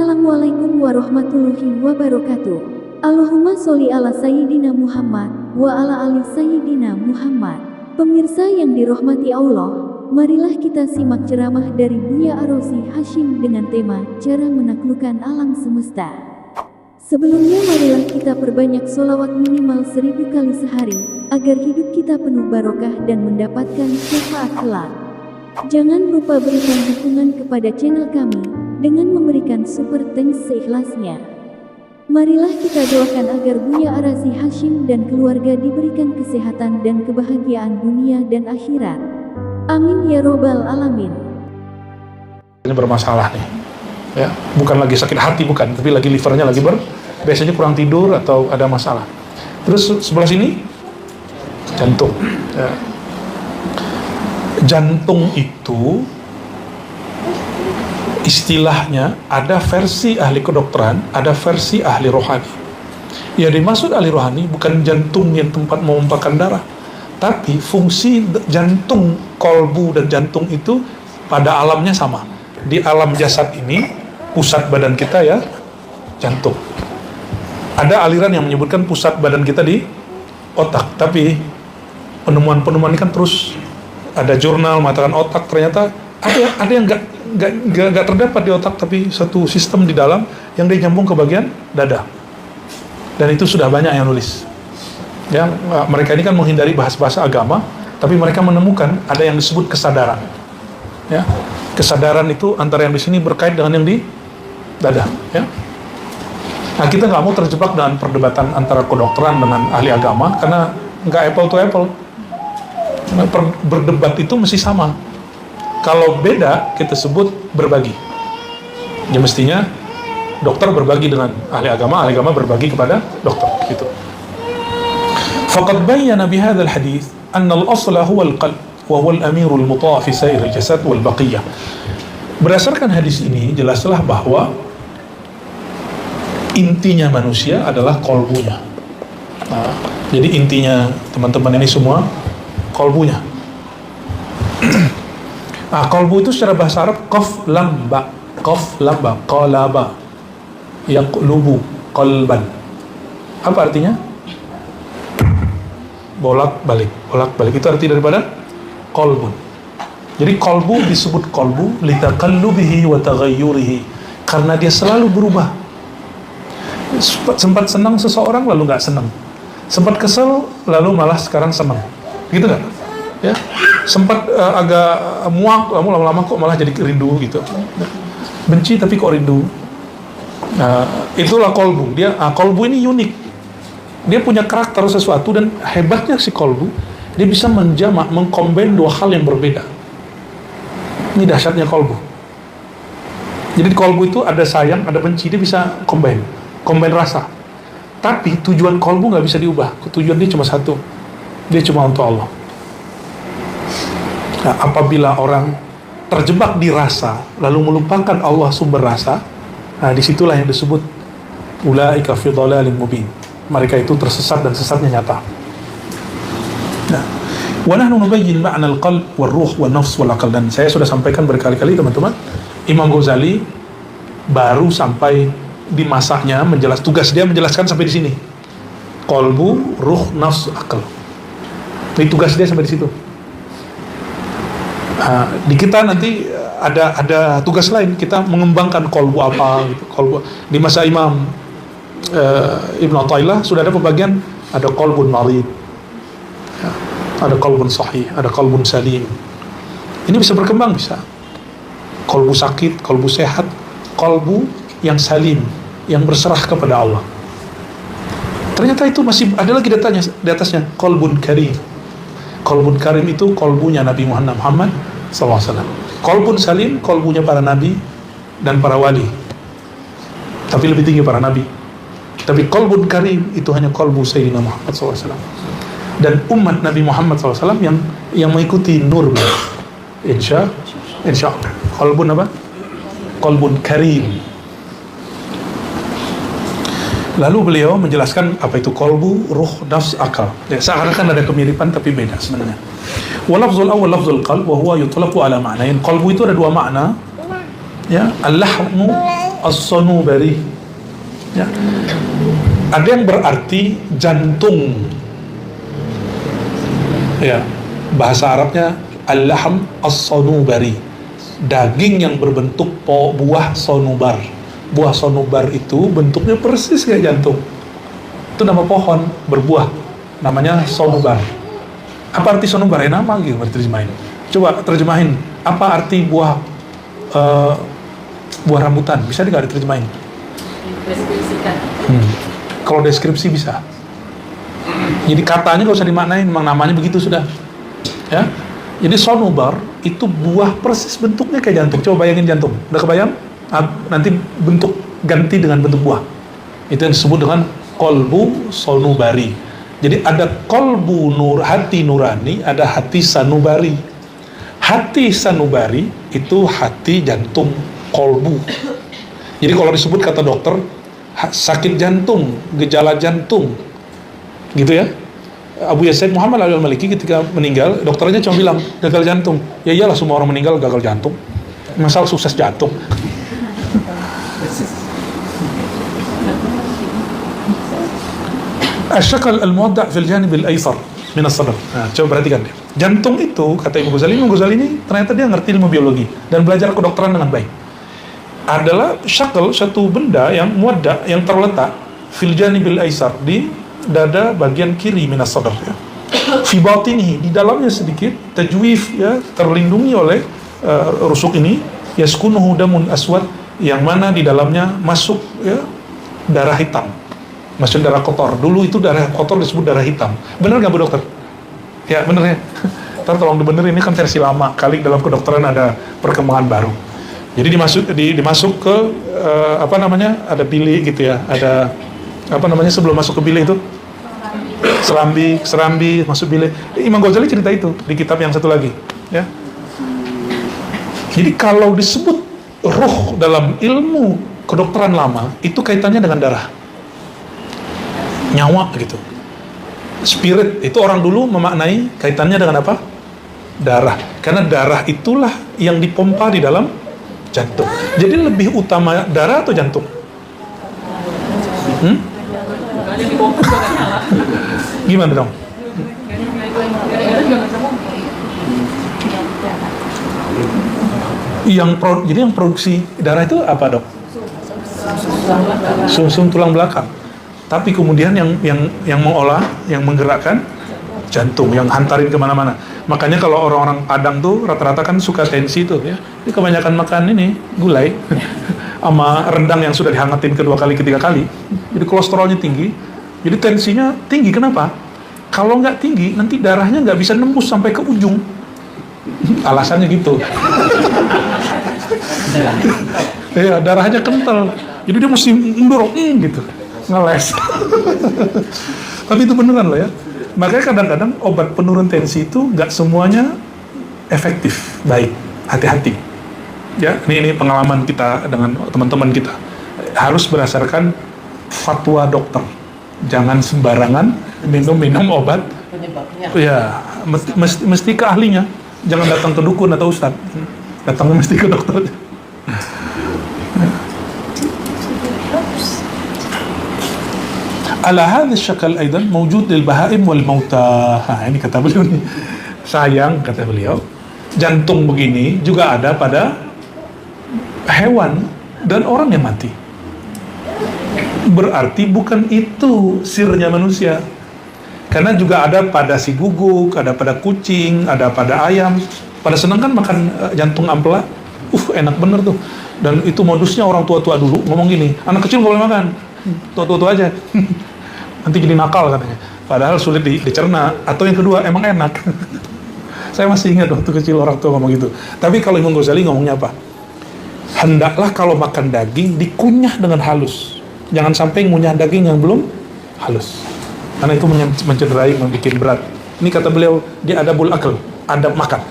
Assalamualaikum warahmatullahi wabarakatuh. Allahumma sholli ala Sayyidina Muhammad wa ala ali Sayyidina Muhammad. Pemirsa yang dirahmati Allah, marilah kita simak ceramah dari Buya Arosi Hashim dengan tema cara menaklukkan alam semesta. Sebelumnya marilah kita perbanyak sholawat minimal 1000 kali sehari, agar hidup kita penuh barokah dan mendapatkan syafaat kelak. Jangan lupa berikan dukungan kepada channel kami dengan memberikan super thanks seikhlasnya. Marilah kita doakan agar Buya Arosi Hashim dan keluarga diberikan kesehatan dan kebahagiaan dunia dan akhirat. Amin ya robbal alamin. Ini bermasalah nih, ya, bukan lagi sakit hati, bukan, tapi lagi livernya lagi biasanya kurang tidur atau ada masalah. Terus sebelah sini jantung, ya. Jantung itu istilahnya ada versi ahli kedokteran, ada versi ahli rohani. Ya, dimaksud ahli rohani bukan jantung yang tempat memompahkan darah, tapi fungsi jantung, kolbu dan jantung itu pada alamnya sama. Di alam jasad ini, pusat badan kita ya, jantung. Ada aliran yang menyebutkan pusat badan kita di otak, tapi penemuan-penemuan ini kan terus ada jurnal mengatakan otak, ternyata ada yang nggak terdapat di otak, tapi satu sistem di dalam yang dia nyambung ke bagian dada. Dan itu sudah banyak yang nulis. Ya, mereka ini kan menghindari bahasa-bahasa agama, tapi mereka menemukan ada yang disebut kesadaran. Ya, kesadaran itu antara yang di sini berkait dengan yang di dada. Ya. Nah, kita nggak mau terjebak dengan perdebatan antara kedokteran dengan ahli agama, karena nggak apple to apple. Karena berdebat itu mesti sama. Kalau beda, kita sebut berbagi. Ya, mestinya dokter berbagi dengan ahli agama berbagi kepada dokter, gitu. Faqad bayyana bihadzal hadits anna al-asla huwa al-qalb wa huwa al-amiru al-muta' fi sair al-jasad wal baqiyah. Berdasarkan hadis ini jelaslah bahwa intinya manusia adalah kolbunya. Nah, jadi intinya teman-teman ini semua kolbunya. Nah, kolbu itu secara bahasa Arab qaf lam ba, qalaba, yaqlubu, qalban. Apa artinya? Bolak-balik. Itu arti daripada kolbun. Jadi kolbu disebut kolbu litaqallubihi wa taghayyurihi, karena dia selalu berubah. Sempat senang seseorang lalu nggak senang, sempat kesel lalu malah sekarang senang, gitu nggak? Ya, sempat agak muak, lama-lama kok malah jadi rindu gitu. Benci tapi kok rindu. Nah, itulah kolbu. Kolbu ini unik. Dia punya karakter sesuatu, dan hebatnya si kolbu, dia bisa menjamak, mengkombin dua hal yang berbeda. Ini dahsyatnya kolbu. Jadi di kolbu itu ada sayang, ada benci, dia bisa combine rasa. Tapi tujuan kolbu nggak bisa diubah. Tujuan dia cuma satu. Dia cuma untuk Allah. Nah, apabila orang terjebak di rasa lalu melupakan Allah sumber rasa, nah disitulah yang disebut ulaika fi dhalalin mubin. Mereka itu tersesat dan sesatnya nyata. Nah, wa nahnu nubayyin ma'na al-qalb war-ruh wan-nafs wal-aql. Dan saya sudah sampaikan berkali-kali teman-teman, Imam Ghazali baru sampai di masanya tugas dia menjelaskan sampai di sini. Qalbu, ruh, nafs, akal. Ini tugas dia sampai di situ. Di kita nanti ada tugas lain, kita mengembangkan kolbu apa gitu. Kolbu di masa Imam Ibn Athaillah sudah ada pembagian, ada kolbun marid, ya, ada kolbun sahih, ada kolbun salim. Ini bisa berkembang, bisa kolbu sakit, kolbu sehat, kolbu yang salim, yang berserah kepada Allah. Ternyata itu masih ada lagi datanya di atasnya, kolbun karim. Kolbun karim itu kolbunya Nabi Muhammad SAW. Kolbun salim, kolbunya para nabi dan para wali, tapi lebih tinggi para nabi. Tapi kolbun karim itu hanya kolbu Sayyidina Muhammad SAW dan umat Nabi Muhammad SAW yang mengikuti nur. Insya Allah. Kolbun apa? Kolbun karim. Lalu beliau menjelaskan apa itu kolbu, ruh, nafs, akal. Ya, seakan-akan ada kemiripan tapi beda sebenarnya. Walafzul awal lafzul qalb wa huwa yutlaqu ala ma'nain. Qalbu itu ada dua makna. Ya, al-lahmu as-Sanubari. Ya. Ada yang berarti jantung. Ya, bahasa Arabnya al-lahm as-Sanubari. Daging yang berbentuk buah sonubar. Buah sonubar itu bentuknya persis kayak jantung. Itu nama pohon berbuah, namanya sonubar. Apa arti sonubar? Nama gitu terjemahin. Coba terjemahin. Apa arti buah rambutan? Bisa nggak diterjemahin? Deskripsikan. Kalau deskripsi bisa. Jadi katanya nggak usah dimaknain, memang namanya begitu sudah. Ya. Jadi sonubar itu buah persis bentuknya kayak jantung. Coba bayangin jantung. Udah kebayang? Nanti bentuk ganti dengan bentuk buah. Itu yang disebut dengan kolbu sonubari. Jadi ada kolbu hati nurani, ada hati sanubari. Hati sanubari itu hati jantung, kolbu. Jadi kalau disebut kata dokter sakit jantung, gejala jantung, gitu ya. Abu Yazid Muhammad al-Maliki ketika meninggal, dokternya cuma bilang gagal jantung. Ya iyalah, semua orang meninggal gagal jantung. Masalah sukses jantung. Asyakal al-muwadda' fil janib al-aysar min as-sadr. Nah, coba perhatikan deh. Jantung itu, kata Imam Ghazali ini ternyata dia ngerti ilmu biologi dan belajar kedokteran dengan baik. Adalah syakal, satu benda yang muwadda', yang terletak fil janib al-aysar, di dada bagian kiri min as-sadr, ya. Fi batinihi, di dalamnya sedikit tajwif, ya, terlindungi oleh rusuk ini, yaskunuhu damun aswad, yang mana di dalamnya masuk, ya, darah hitam. Masuk darah kotor. Dulu itu darah kotor disebut darah hitam. Benar nggak Bu Dokter? Ya benar ya. Ntar tolong dibenerin, ini kan versi lama. Kali dalam kedokteran ada perkembangan baru. Jadi dimasuk ke apa namanya? Ada bilik gitu ya. Ada apa namanya sebelum masuk ke bilik itu? Serambi masuk bilik. Imam Ghazali cerita itu di kitab yang satu lagi. Ya. Jadi kalau disebut ruh dalam ilmu kedokteran lama itu kaitannya dengan darah. Nyawa gitu. Spirit itu orang dulu memaknai kaitannya dengan apa? Darah. Karena darah itulah yang dipompa di dalam jantung. Jadi lebih utama darah atau jantung? Gimana dong? Jadi yang produksi darah itu apa, Dok? Sumsum tulang belakang. Tapi kemudian yang mengolah, yang menggerakkan jantung, yang hantarin kemana-mana. Makanya kalau orang-orang Padang tuh rata-rata kan suka tensi tuh, ya. Ini kebanyakan makan ini gulai sama rendang yang sudah dihangatin kedua kali, ketiga kali. Jadi kolesterolnya tinggi. Jadi tensinya tinggi. Kenapa? Kalau nggak tinggi, nanti darahnya nggak bisa nembus sampai ke ujung. Alasannya gitu. Ya, darahnya kental. Jadi dia mesti mendorong gitu. Ngeles. Tapi itu beneran loh ya. Makanya kadang-kadang obat penurun tensi itu nggak semuanya efektif, baik. Hati-hati. Ya, ini pengalaman kita dengan teman-teman kita. Harus berdasarkan fatwa dokter. Jangan sembarangan minum obat. Penyebabnya. Ya, mesti ke ahlinya. Jangan datang ke dukun atau ustadz. Datangnya mesti ke dokter. Ala hadha syakal aidan mawjud lil bahaim wal mauta. Ini kata beliau nih. Sayang, kata beliau, jantung begini juga ada pada hewan dan orang yang mati. Berarti bukan itu sirnya manusia. Karena juga ada pada si guguk, ada pada kucing, ada pada ayam. Pada senang kan makan jantung ampela. Enak bener tuh. Dan itu modusnya orang tua-tua dulu ngomong gini, anak kecil nggak boleh makan, tua-tua aja. Nanti jadi nakal katanya. Padahal sulit dicerna. Atau yang kedua, emang enak. Saya masih ingat waktu kecil orang tua ngomong gitu. Tapi kalau Imam Ghazali ngomongnya apa? Hendaklah kalau makan daging dikunyah dengan halus. Jangan sampai ngunyah daging yang belum halus. Karena itu mencederai, membuat berat. Ini kata beliau, dia adabul akal, adab makan.